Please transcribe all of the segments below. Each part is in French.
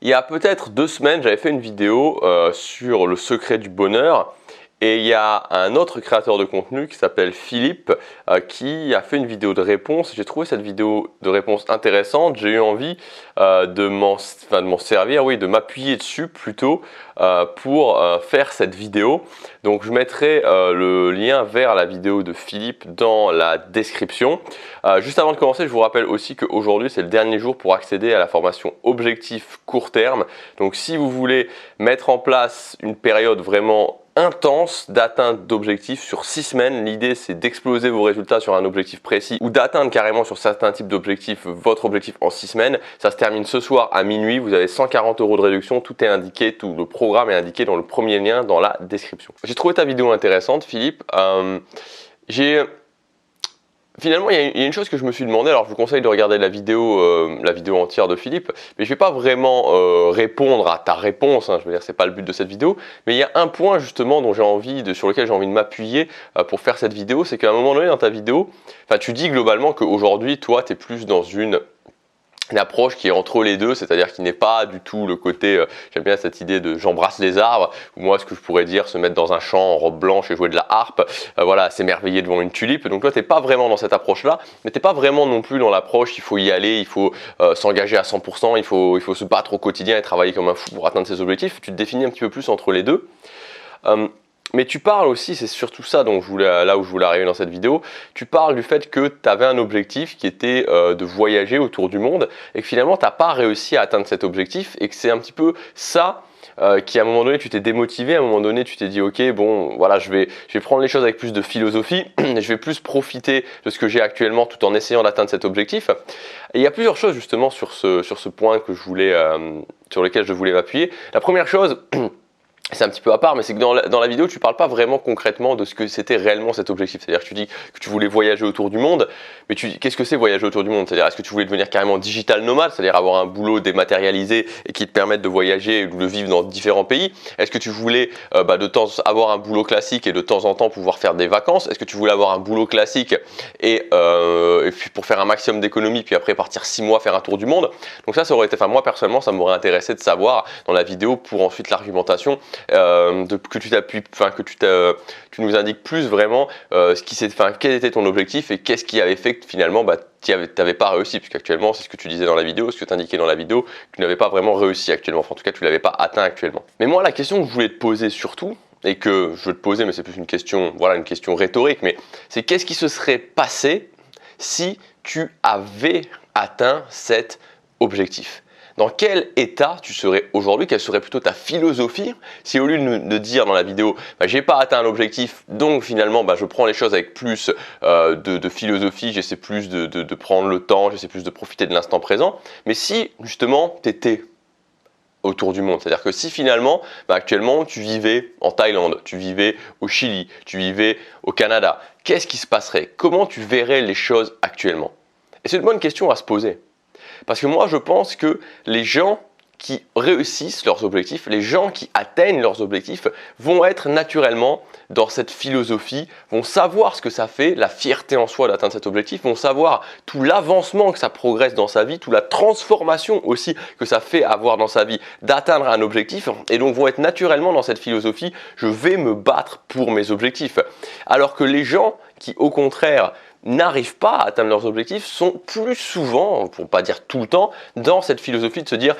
Il y a peut-être 2 semaines, j'avais fait une vidéo sur le secret du bonheur. Et il y a un autre créateur de contenu qui s'appelle Philippe qui a fait une vidéo de réponse. J'ai trouvé cette vidéo de réponse intéressante. J'ai eu envie de m'en servir, oui, de m'appuyer dessus plutôt pour faire cette vidéo. Donc je mettrai le lien vers la vidéo de Philippe dans la description. Juste avant de commencer, je vous rappelle aussi qu'aujourd'hui c'est le dernier jour pour accéder à la formation Objectif court terme. Donc si vous voulez mettre en place une période vraiment intense d'atteinte d'objectifs sur 6 semaines. L'idée c'est d'exploser vos résultats sur un objectif précis ou d'atteindre carrément sur certains types d'objectifs votre objectif en 6 semaines. Ça se termine ce soir à minuit. Vous avez 140 € de réduction. Tout est indiqué, tout le programme est indiqué dans le premier lien dans la description. J'ai trouvé ta vidéo intéressante, Philippe. Finalement, il y a une chose que je me suis demandé. Alors, je vous conseille de regarder la vidéo entière de Philippe, mais je ne vais pas vraiment répondre à ta réponse. Je veux dire, c'est pas le but de cette vidéo. Mais il y a un point justement sur lequel j'ai envie de m'appuyer pour faire cette vidéo, c'est qu'à un moment donné dans ta vidéo, tu dis globalement qu'aujourd'hui, toi, tu es plus dans une approche qui est entre les deux, c'est-à-dire qui n'est pas du tout le côté, j'aime bien cette idée de j'embrasse les arbres, ou moi ce que je pourrais dire se mettre dans un champ en robe blanche et jouer de la harpe, voilà, s'émerveiller devant une tulipe. Donc toi t'es pas vraiment dans cette approche-là, mais t'es pas vraiment non plus dans l'approche il faut y aller, il faut s'engager à 100%, il faut se battre au quotidien et travailler comme un fou pour atteindre ses objectifs. Tu te définis un petit peu plus entre les deux. Mais tu parles aussi, c'est surtout ça dont là où je voulais arriver dans cette vidéo, tu parles du fait que tu avais un objectif qui était de voyager autour du monde et que finalement tu n'as pas réussi à atteindre cet objectif et que c'est un petit peu ça qui à un moment donné tu t'es démotivé, à un moment donné tu t'es dit ok bon voilà je vais prendre les choses avec plus de philosophie, je vais plus profiter de ce que j'ai actuellement tout en essayant d'atteindre cet objectif. Et il y a plusieurs choses justement sur ce point que sur lequel je voulais m'appuyer. La première chose, c'est un petit peu à part, mais c'est que dans la vidéo, tu parles pas vraiment concrètement de ce que c'était réellement cet objectif. C'est-à-dire que tu dis que tu voulais voyager autour du monde, mais qu'est-ce que c'est voyager autour du monde? C'est-à-dire, est-ce que tu voulais devenir carrément digital nomade, c'est-à-dire avoir un boulot dématérialisé et qui te permette de voyager ou de vivre dans différents pays? Est-ce que tu voulais avoir un boulot classique et de temps en temps pouvoir faire des vacances? Est-ce que tu voulais avoir un boulot classique et puis pour faire un maximum d'économies, puis après partir 6 mois faire un tour du monde? Donc ça aurait été, moi personnellement, ça m'aurait intéressé de savoir dans la vidéo pour ensuite l'argumentation. Que tu t'appuies, tu nous indiques plus vraiment quel était ton objectif et qu'est-ce qui avait fait que finalement tu n'avais pas réussi, puisqu'actuellement c'est ce que tu disais dans la vidéo, ce que tu indiquais dans la vidéo, que tu n'avais pas vraiment réussi actuellement, enfin, en tout cas tu ne l'avais pas atteint actuellement. Mais moi la question que je voulais te poser surtout, et que je veux te poser mais c'est plus une question rhétorique, mais c'est qu'est-ce qui se serait passé si tu avais atteint cet objectif? Dans quel état tu serais aujourd'hui? Quelle serait plutôt ta philosophie si au lieu de dire dans la vidéo j'ai pas atteint l'objectif donc finalement je prends les choses avec plus de philosophie, j'essaie plus de prendre le temps, j'essaie plus de profiter de l'instant présent, mais si justement tu étais autour du monde, c'est-à-dire que si finalement actuellement tu vivais en Thaïlande, tu vivais au Chili, tu vivais au Canada, qu'est-ce qui se passerait? Comment tu verrais les choses actuellement? Et c'est une bonne question à se poser. Parce que moi, je pense que les gens qui réussissent leurs objectifs, les gens qui atteignent leurs objectifs vont être naturellement dans cette philosophie, vont savoir ce que ça fait, la fierté en soi d'atteindre cet objectif, vont savoir tout l'avancement que ça progresse dans sa vie, toute la transformation aussi que ça fait avoir dans sa vie d'atteindre un objectif et donc vont être naturellement dans cette philosophie, je vais me battre pour mes objectifs. Alors que les gens qui au contraire n'arrivent pas à atteindre leurs objectifs sont plus souvent, pour ne pas dire tout le temps, dans cette philosophie de se dire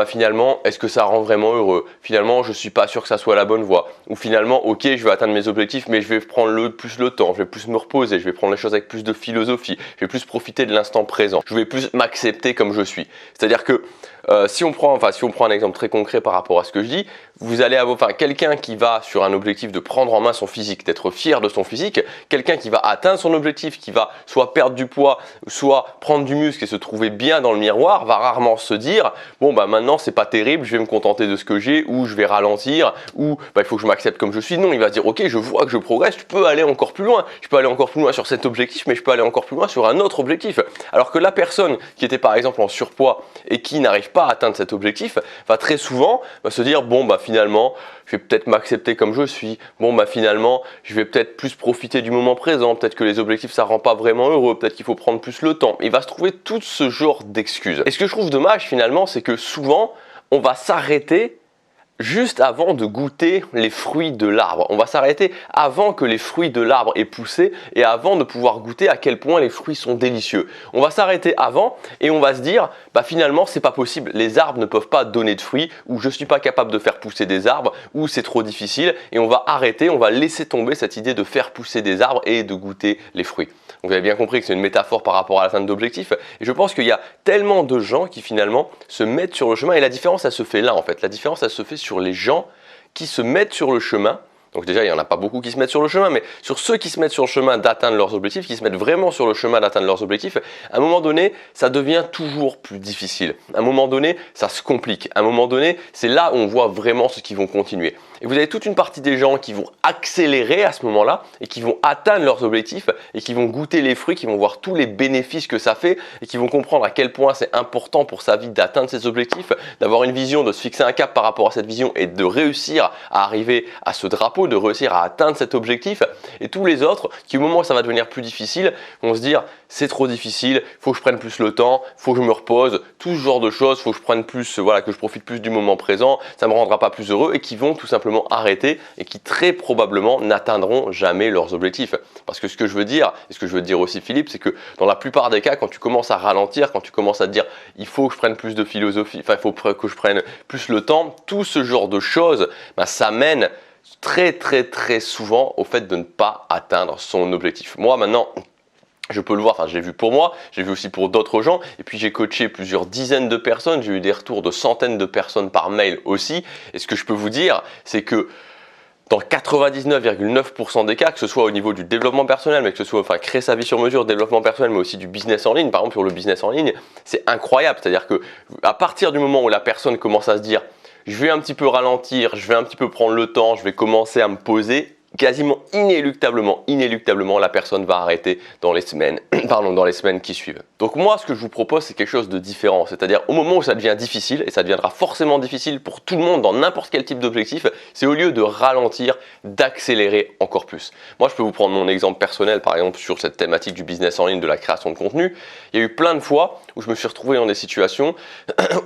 finalement, est-ce que ça rend vraiment heureux? Finalement, je ne suis pas sûr que ça soit la bonne voie. Ou finalement, ok, je vais atteindre mes objectifs, mais je vais prendre plus le temps, je vais plus me reposer, je vais prendre les choses avec plus de philosophie, je vais plus profiter de l'instant présent, je vais plus m'accepter comme je suis. C'est-à-dire que si on prend un exemple très concret par rapport à ce que je dis, vous allez avoir quelqu'un qui va sur un objectif de prendre en main son physique, d'être fier de son physique, quelqu'un qui va atteindre son objectif, qui va soit perdre du poids, soit prendre du muscle et se trouver bien dans le miroir, va rarement se dire maintenant c'est pas terrible, je vais me contenter de ce que j'ai, ou je vais ralentir, ou il faut que je m'accepte comme je suis. Non, il va se dire ok, je vois que je progresse, je peux aller encore plus loin, sur cet objectif, mais je peux aller encore plus loin sur un autre objectif. Alors que la personne qui était par exemple en surpoids et qui n'arrive pas à atteindre cet objectif va très souvent se dire finalement je vais peut-être m'accepter comme je suis, finalement je vais peut-être plus profiter du moment présent, peut-être que les objectifs ça rend pas vraiment heureux, peut-être qu'il faut prendre plus le temps. Il va se trouver tout ce genre d'excuses. Et ce que je trouve dommage finalement, c'est que souvent on va s'arrêter juste avant de goûter les fruits de l'arbre. On va s'arrêter avant que les fruits de l'arbre aient poussé et avant de pouvoir goûter à quel point les fruits sont délicieux. On va s'arrêter avant et on va se dire bah finalement c'est pas possible, les arbres ne peuvent pas donner de fruits, ou je suis pas capable de faire pousser des arbres, ou c'est trop difficile, et on va arrêter, on va laisser tomber cette idée de faire pousser des arbres et de goûter les fruits. Donc vous avez bien compris que c'est une métaphore par rapport à l'atteinte d'objectifs, et je pense qu'il y a tellement de gens qui finalement se mettent sur le chemin, et la différence elle se fait là en fait, la différence elle se fait sur les gens qui se mettent sur le chemin. Donc déjà, il n'y en a pas beaucoup qui se mettent sur le chemin, mais sur ceux qui se mettent sur le chemin d'atteindre leurs objectifs, qui se mettent vraiment sur le chemin d'atteindre leurs objectifs, à un moment donné, ça devient toujours plus difficile. À un moment donné, ça se complique. À un moment donné, c'est là où on voit vraiment ceux qui vont continuer. Et vous avez toute une partie des gens qui vont accélérer à ce moment-là et qui vont atteindre leurs objectifs et qui vont goûter les fruits, qui vont voir tous les bénéfices que ça fait et qui vont comprendre à quel point c'est important pour sa vie d'atteindre ses objectifs, d'avoir une vision, de se fixer un cap par rapport à cette vision et de réussir à arriver à ce drapeau, de réussir à atteindre cet objectif. Et tous les autres qui, au moment où ça va devenir plus difficile, vont se dire c'est trop difficile, il faut que je prenne plus le temps, il faut que je me repose, tout ce genre de choses, il faut que je prenne plus, voilà, que je profite plus du moment présent, ça ne me rendra pas plus heureux, et qui vont tout simplement arrêter et qui très probablement n'atteindront jamais leurs objectifs. Parce que ce que je veux dire, et ce que je veux dire aussi Philippe, c'est que dans la plupart des cas, quand tu commences à ralentir, quand tu commences à te dire il faut que je prenne plus de philosophie, enfin il faut que je prenne plus le temps, tout ce genre de choses, ça mène très souvent au fait de ne pas atteindre son objectif. Moi maintenant, je peux le voir, enfin je l'ai vu pour moi, j'ai vu aussi pour d'autres gens, et puis j'ai coaché plusieurs dizaines de personnes, j'ai eu des retours de centaines de personnes par mail aussi, et ce que je peux vous dire, c'est que dans 99,9% des cas, que ce soit au niveau du développement personnel, mais que ce soit créer sa vie sur mesure, développement personnel, mais aussi du business en ligne, par exemple sur le business en ligne, c'est incroyable, c'est-à-dire que à partir du moment où la personne commence à se dire je vais un petit peu ralentir, je vais un petit peu prendre le temps, je vais commencer à me poser, quasiment inéluctablement, la personne va arrêter dans les semaines, dans les semaines qui suivent. Donc moi, ce que je vous propose, c'est quelque chose de différent. C'est-à-dire au moment où ça devient difficile, et ça deviendra forcément difficile pour tout le monde dans n'importe quel type d'objectif, c'est au lieu de ralentir, d'accélérer encore plus. Moi, je peux vous prendre mon exemple personnel, par exemple, sur cette thématique du business en ligne, de la création de contenu. Il y a eu plein de fois où je me suis retrouvé dans des situations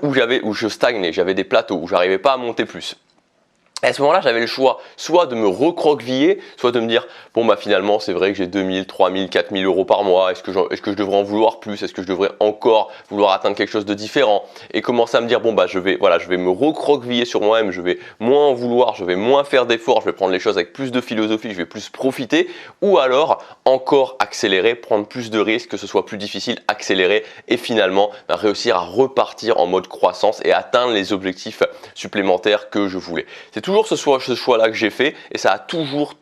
où je stagnais, j'avais des plateaux, où j'arrivais pas à monter plus. À ce moment-là, j'avais le choix soit de me recroqueviller, soit de me dire bon bah finalement c'est vrai que j'ai 2000, 3000, 4000 euros par mois, est-ce que je devrais en vouloir plus, est-ce que je devrais encore vouloir atteindre quelque chose de différent, et commencer à me dire bon bah je vais me recroqueviller sur moi-même, je vais moins en vouloir, je vais moins faire d'efforts, je vais prendre les choses avec plus de philosophie, je vais plus profiter, ou alors encore accélérer, prendre plus de risques, que ce soit plus difficile, accélérer et finalement réussir à repartir en mode croissance et atteindre les objectifs supplémentaires que je voulais. C'est toujours ce choix-là que j'ai fait, et ça a toujours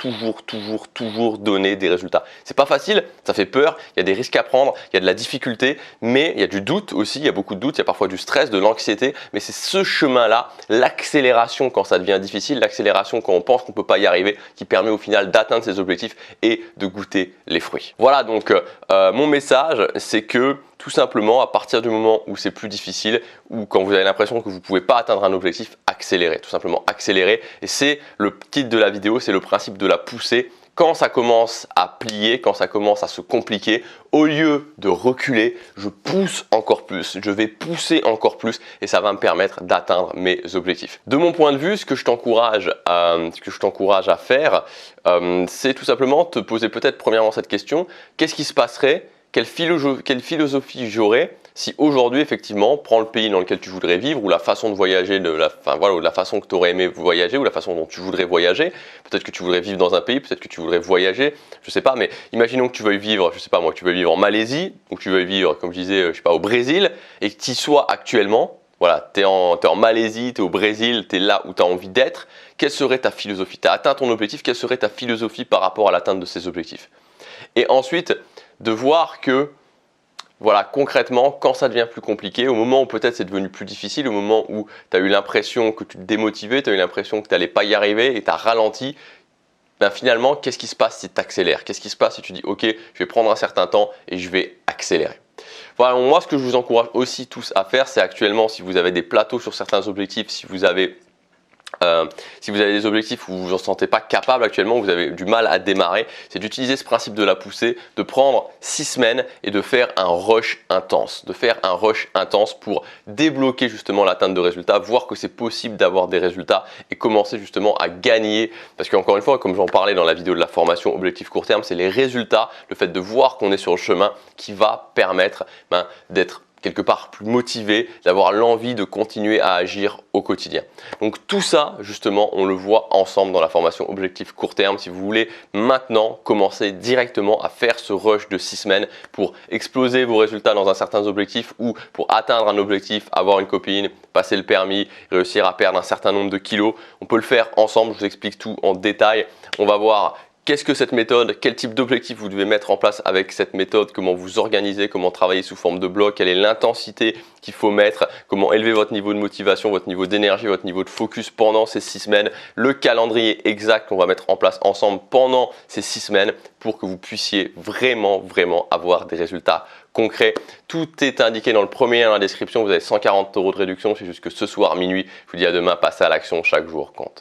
donné des résultats. C'est pas facile, ça fait peur, il y a des risques à prendre, il y a de la difficulté, mais il y a du doute aussi, il y a beaucoup de doute, il y a parfois du stress, de l'anxiété, mais c'est ce chemin-là, l'accélération quand ça devient difficile, l'accélération quand on pense qu'on ne peut pas y arriver, qui permet au final d'atteindre ses objectifs et de goûter les fruits. Voilà donc mon message, c'est que tout simplement, à partir du moment où c'est plus difficile, ou quand vous avez l'impression que vous ne pouvez pas atteindre un objectif, accélérez, tout simplement accélérez. Et c'est le titre de la vidéo, c'est le principe de la poussée. Quand ça commence à plier, quand ça commence à se compliquer, au lieu de reculer, je pousse encore plus, je vais pousser encore plus, et ça va me permettre d'atteindre mes objectifs. De mon point de vue, ce que je t'encourage à faire, c'est tout simplement te poser peut-être premièrement cette question: qu'est-ce qui se passerait, quelle philosophie j'aurais si aujourd'hui, effectivement, prends le pays dans lequel tu voudrais vivre, ou la façon de voyager, ou la façon que tu aurais aimé voyager, ou la façon dont tu voudrais voyager. Peut-être que tu voudrais vivre dans un pays, peut-être que tu voudrais voyager, je sais pas, mais imaginons que tu veuilles vivre, je sais pas moi, tu veux vivre en Malaisie, ou que tu veuilles vivre, comme je disais, je sais pas, au Brésil, et que tu y sois actuellement. Voilà, tu es en Malaisie, tu es au Brésil, tu es là où tu as envie d'être. Quelle serait ta philosophie? Tu as atteint ton objectif, quelle serait ta philosophie par rapport à l'atteinte de ces objectifs? Et ensuite, de voir que, voilà, concrètement, quand ça devient plus compliqué, au moment où peut-être c'est devenu plus difficile, au moment où tu as eu l'impression que tu te démotivais, tu as eu l'impression que tu n'allais pas y arriver et tu as ralenti, ben finalement, qu'est-ce qui se passe si tu accélères? Qu'est-ce qui se passe si tu dis ok, je vais prendre un certain temps et je vais accélérer? Voilà, moi ce que je vous encourage aussi tous à faire, c'est actuellement, si vous avez des plateaux sur certains objectifs, si vous avez Si vous avez des objectifs où vous ne vous en sentez pas capable actuellement, où vous avez du mal à démarrer, c'est d'utiliser ce principe de la poussée, de prendre 6 semaines et de faire un rush intense. De faire un rush intense pour débloquer justement l'atteinte de résultats, voir que c'est possible d'avoir des résultats et commencer justement à gagner. Parce qu'encore une fois, comme j'en parlais dans la vidéo de la formation Objectif Court Terme, c'est les résultats, le fait de voir qu'on est sur le chemin qui va permettre d'être quelque part plus motivé, d'avoir l'envie de continuer à agir au quotidien. Donc tout ça, justement, on le voit ensemble dans la formation Objectif Court Terme. Si vous voulez maintenant commencer directement à faire ce rush de 6 semaines pour exploser vos résultats dans un certain objectif ou pour atteindre un objectif, avoir une copine, passer le permis, réussir à perdre un certain nombre de kilos, on peut le faire ensemble. Je vous explique tout en détail. On va voir qu'est-ce que cette méthode, quel type d'objectif vous devez mettre en place avec cette méthode, comment vous organisez, comment travailler sous forme de bloc, quelle est l'intensité qu'il faut mettre, comment élever votre niveau de motivation, votre niveau d'énergie, votre niveau de focus pendant ces 6 semaines, le calendrier exact qu'on va mettre en place ensemble pendant ces 6 semaines pour que vous puissiez vraiment avoir des résultats concrets. Tout est indiqué dans le premier lien dans la description. Vous avez 140 € de réduction, c'est juste que ce soir minuit. Je vous dis à demain, passez à l'action, chaque jour compte.